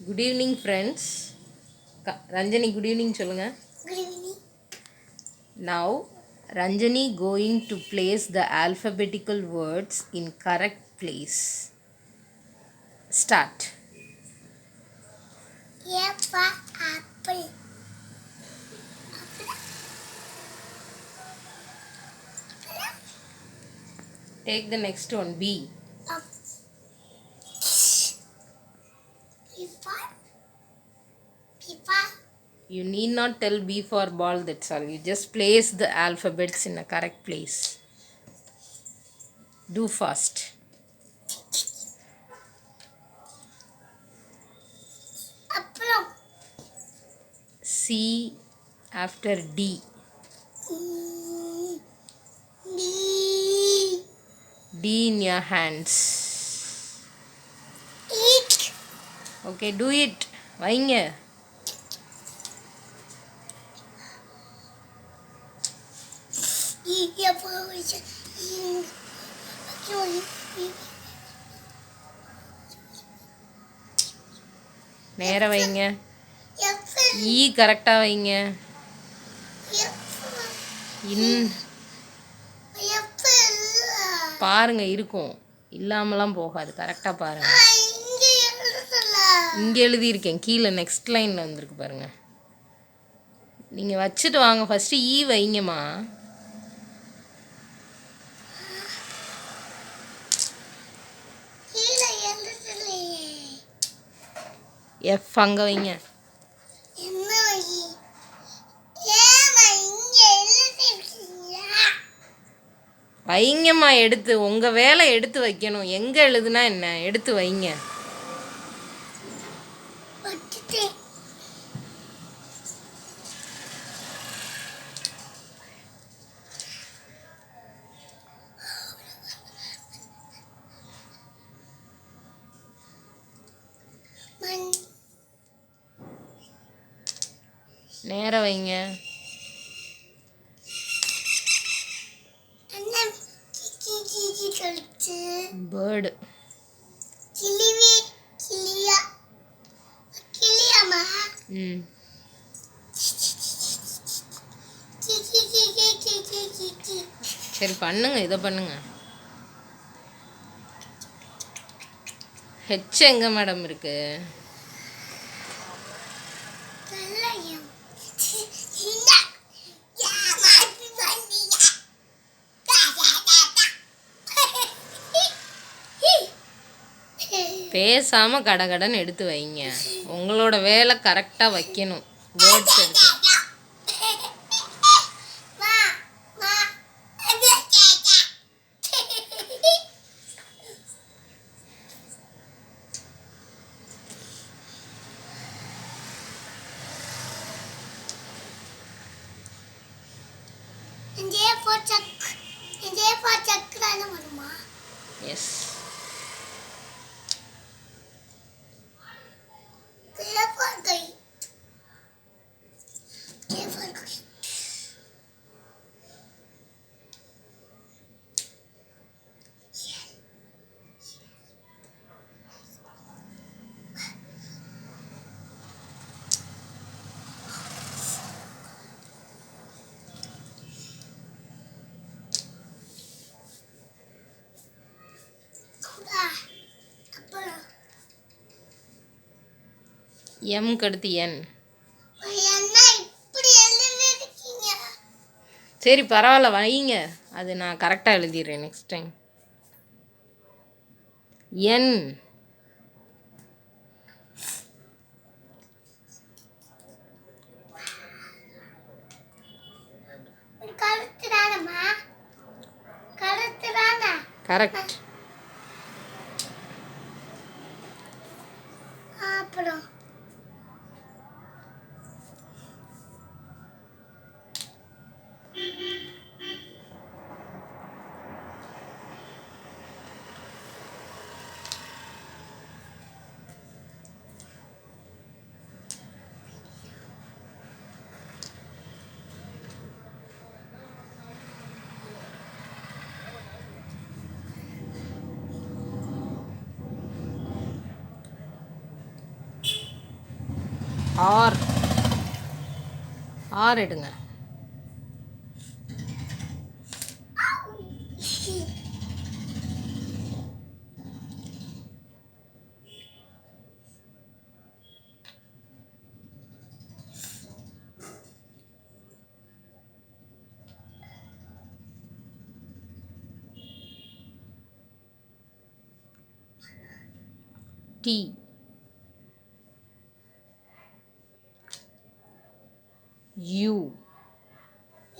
Good evening, friends. Ranjani, good evening சொல்லுங்க. Good evening. Now, Ranjani going to place the alphabetical words in correct place. Start. A for apple. Take the next one, B. Up. B for. B for. You need not tell B for ball, that's all. You just place the alphabets in a correct place. Do fast. Apple. C after D. D. D in your hands. Eat. Okay, do it. வைங்க. E for. நேரா வைங்க. F. E கரெக்டாக வைங்க. இன் F. பாருங்க இருக்கும், இல்லாமலாம் போகாது. கரெக்டாக பாருங்க. இங்க எழுதல. இங்கே எழுதியிருக்கேன், கீழே நெக்ஸ்ட் லைனில் வந்திருக்கு பாருங்க. நீங்கள் வச்சுட்டு வாங்க, ஃபஸ்ட்டு ஈ வைங்கம்மா. கீழே எழுதலையே. எஃப் அங்கே வைங்க. என்ன வை? ஏமா இங்க எழுதிருக்கீங்க? வைங்கம்மா, எடுத்து உங்கள் வேலை எடுத்து வைக்கணும். எங்கே எழுதுனா என்ன, எடுத்து வைங்க. வச்சுட்டேன். மண். நேரா வைங்க. அண்ணன் கிக்கி கழிச்சு. பேர்டு. கிளிவி கிளியா. கிளியாமா? ம் கிக்கி. சரி பண்ணுங்க, இதை பண்ணுங்க. ஹெச் எங்கே மேடம் இருக்கு? கல்லையம். இந்த ஏமாத்தி வந்தீங்க. பேசாமல் கடகடன்னு எடுத்து வைங்க. உங்களோட வேலை கரெக்டாக வைக்கணும். வேர்ட்ஸ் எடுத்து. வா வா. இந்த for சக்கு தானே வருமா? எஸ். K for கை. K for கை. அப்புறம் எம்க்கு அடுத்து என். என்ன இப்படி எழுதிருக்கீங்க? சரி பரவாயில்ல, வைங்க. அது நான் கரெக்டாக எழுதிடுறேன் நெக்ஸ்ட் டைம். என். கருத்து தானம்மா? கருத்து தானே? கரெக்ட். அப்புறம் ஆர் ஆர் எடுங்க. டி யூ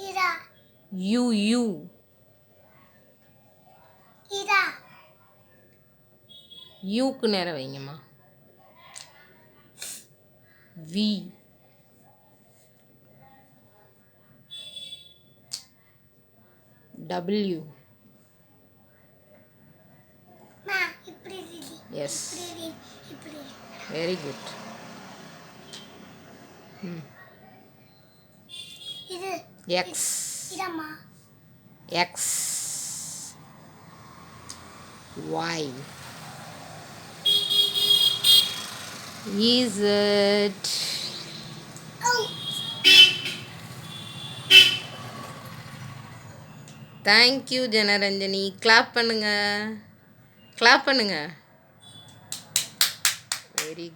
இதா யூ யூ இதா யூக்கு நேரம் வைங்கம்மா. வி டபிள்யூ மா இப்படி இடி எஸ் இப்படி வெரி குட். இது எக்ஸ் இதம்மா X Y Z. Thank you Janaranjani. Clap பண்ணுங்க, கிளாப் பண்ணுங்க. வெரி